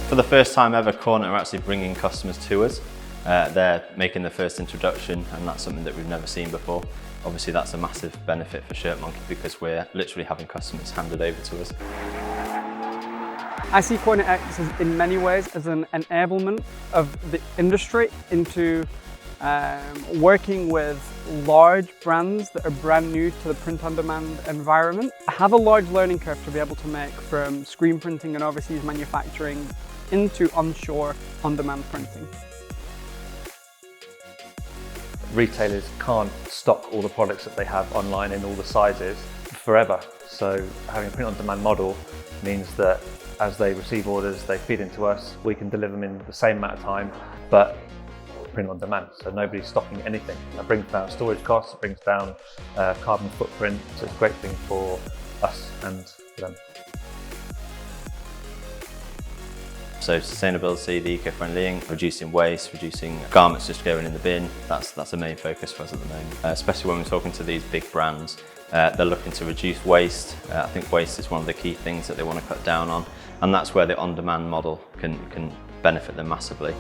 For the first time ever, Kornit are actually bringing customers to us. They're making the first introduction, and that's something that we've never seen before. Obviously that's a massive benefit for ShirtMonkey because we're literally having customers handed over to us. I see Kornit X in many ways as an enablement of the industry into working with large brands that are brand new to the print-on-demand environment. I have a large learning curve to be able to make from screen printing and overseas manufacturing into onshore on-demand printing. Retailers can't stock all the products that they have online in all the sizes forever. So having a print-on-demand model means that as they receive orders, they feed into us, we can deliver them in the same amount of time, but print on demand. So nobody's stocking anything. That brings down storage costs, it brings down carbon footprint. So it's a great thing for us and for them. So sustainability, the eco-friendly, reducing waste, reducing garments just going in the bin, that's a main focus for us at the moment. Especially when we're talking to these big brands, they're looking to reduce waste. I think waste is one of the key things that they want to cut down on, and that's where the on-demand model can benefit them massively.